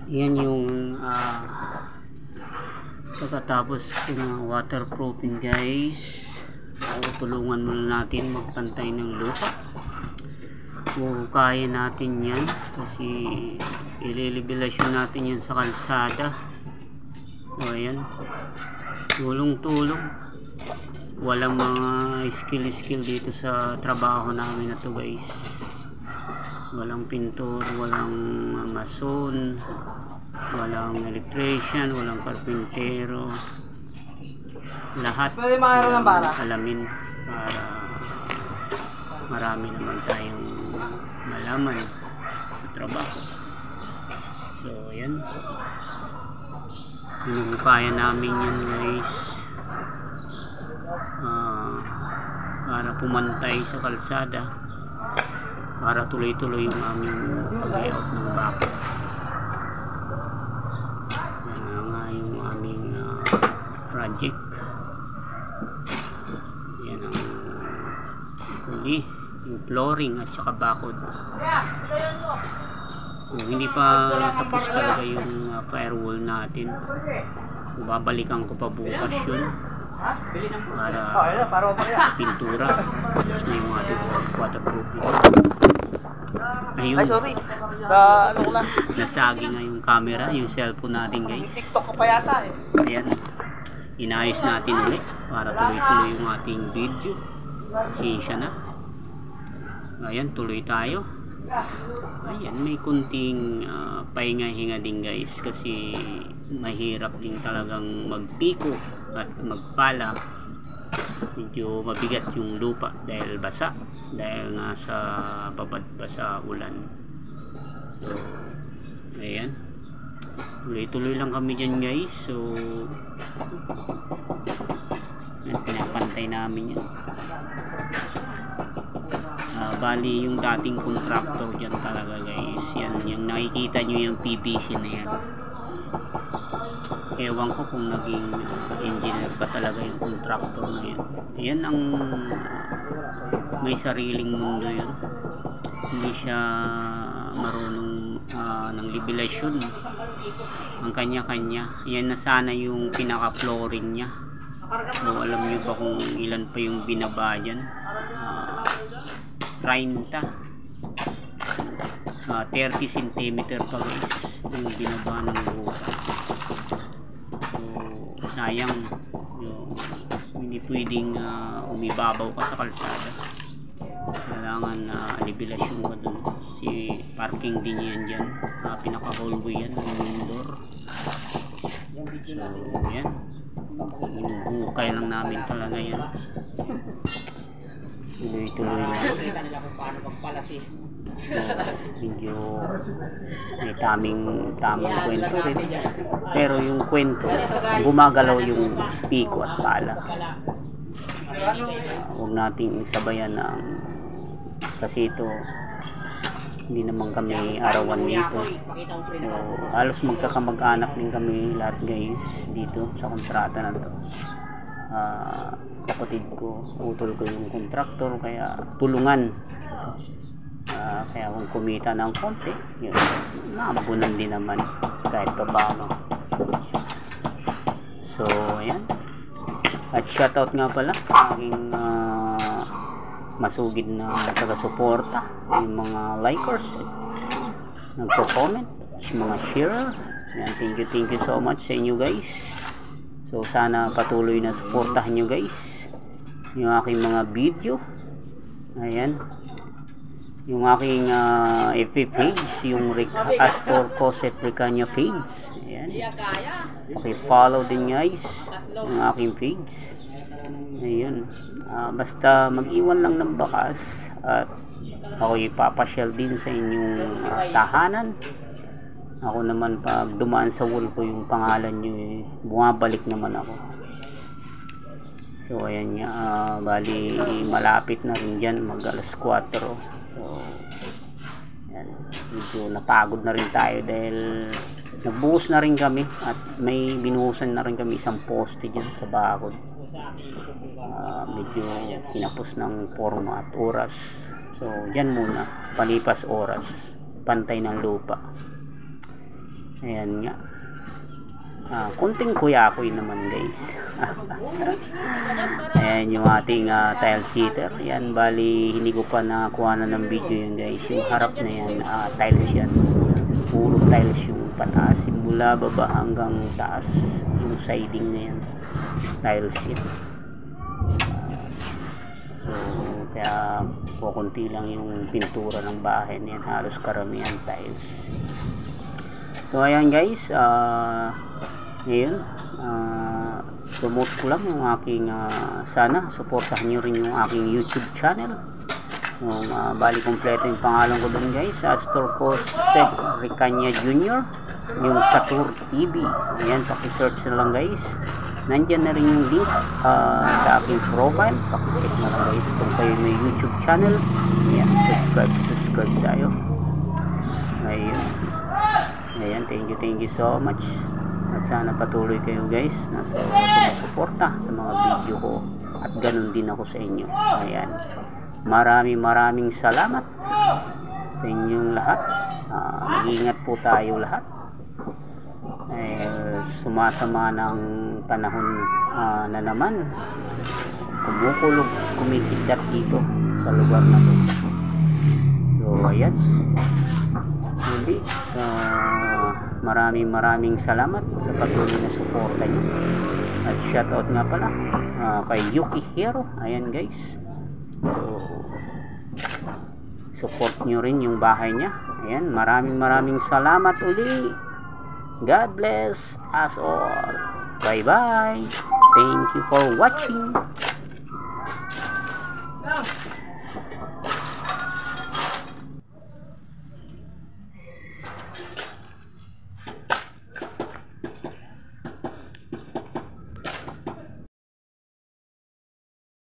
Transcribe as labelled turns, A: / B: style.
A: Yan yung pagkatapos ng waterproofing guys, tulungan muna natin magpantay ng lupa. Kaya natin yan kasi ililibelasyon natin yan sa kalsada. So ayan, tulong-tulong, walang mga skill dito sa trabaho namin na to guys. Walang pintor, walang mason, walang electrician, walang karpintero. Lahat alamin para marami naman tayong malaman sa trabaho. So ayan, hinukaya namin yan guys, para pumantay sa kalsada, para tuloy-tuloy yung aming layout ng bako. Yan nga yung aming project. Yan ang huli, yung flooring at saka bakod. Kung hindi pa tapos talaga yung firewall natin, babalikan ko pa bukas yun para pintura. Tapos na yung ating waterproofing. Ayun, nasagi nga yung camera, yung cellphone natin guys. Ayan, inayos natin ulit para tuloy-tuloy yung ating video. Sinsya na. Ayan, tuloy tayo. Ayan, may kunting pahinga-hinga din guys kasi mahirap din talagang magpiko at magpala. Medyo mabigat yung lupa dahil basa, dahil nasa babad pa sa ulan. So ayan, tuloy-tuloy lang kami dyan guys. So ayan, pinapantay namin yan. Bali yung dating contractor dyan talaga guys, yan yung nakikita nyo yung PVC na yan. Ewan ko kung naging engineer pa talaga yung contractor na yan. Yan ang may sariling mundo yun. Hindi siya marunong ng libelasyon. Ang kanya-kanya. Yan na sana yung pinaka-flooring niya. So alam nyo ba kung ilan pa yung binaba dyan? 30 cm pa guys yung binaba ng lupa. So sayang, hindi pwedeng umibabaw ka sa kalsada. Kailangan libelasyon ka dun. Si parking din yan dyan, pinaka hallway yan, yung indoor. So yan, inuhukay lang namin talaga yan. Tuloy-tuloy lang. So, medyo may tamang kwento rin. Pero yung kwento, gumagalaw yung piko at pala. Huwag nating sabayan ng kasi ito, hindi naman kami arawan nito. So, halos magkakamag-anak din kami lahat guys dito sa kontrata na to. Kapatid ko, utol ko yung contractor, kaya tulungan. Kaya kung kumita ng konti, yun, naabunan din naman kahit pa paano. So ayan, at shoutout nga pala sa aking masugid na taga-suporta, yung mga likers, nagpo-comment, mga share. Ayan, thank you so much sa inyo guys. So sana patuloy na suportahan nyo guys yung aking mga video. Ayan, yung aking FB page, yung Rick Astor Cosette Ricania page. Ayan, paki-follow din guys yung aking page. Ayun, basta mag-iwan lang ng bakas at ako ipapasyal din sa inyong tahanan. Ako naman pag dumaan sa wall ko yung pangalan nyo, bumabalik naman ako. So ayan nga, bali malapit na rin dyan, mag alas 4. So ayan, medyo napagod na rin tayo dahil nagbuhos na rin kami at may binuhusan na rin kami isang poste dyan sa bakod. Medyo kinapos ng forma at oras. So dyan muna, palipas oras, pantay ng lupa. Ayan nga. Kunting kuya-kuy naman guys. Ayan yung ating tile seater. Ayan, bali hindi ko pa nakakuha na ng video yun guys. Yung harap na yan, tiles yan. Puro tiles yung pataas. Simula baba hanggang taas. Yung siding na yan. Tiles yan. So, kaya kukunti lang yung pintura ng bahay na yan. Halos karamihan tiles. So, ayan guys. Ngayon, promote ko lang yung aking sana supportahan nyo rin yung aking YouTube channel. Yung bali kompleto yung pangalan ko doon guys, store ko Seth Ricanya Jr. yung Satur TV. Ayan, paki-search na lang guys. Nandyan na rin yung link sa aking profile. Paki-check na lang guys kung kayo may YouTube channel. Ayan, subscribe tayo. Ayan, thank you so much. At sana patuloy kayo guys na sumusuporta sa mga video ko, at ganun din ako sa inyo. Ayan, maraming salamat sa inyong lahat. Mag-iingat po tayo lahat. Sumasama ng panahon na naman, kumukulog, kumikidlat dito sa lugar na to. So ayan, hindi maraming salamat sa patuloy na suporta nyo. At shoutout nga pala kay Yuki Hero. Ayan guys, so support nyo rin yung bahay niya. Ayan, maraming salamat uli. God bless us all. Bye bye. Thank you for watching.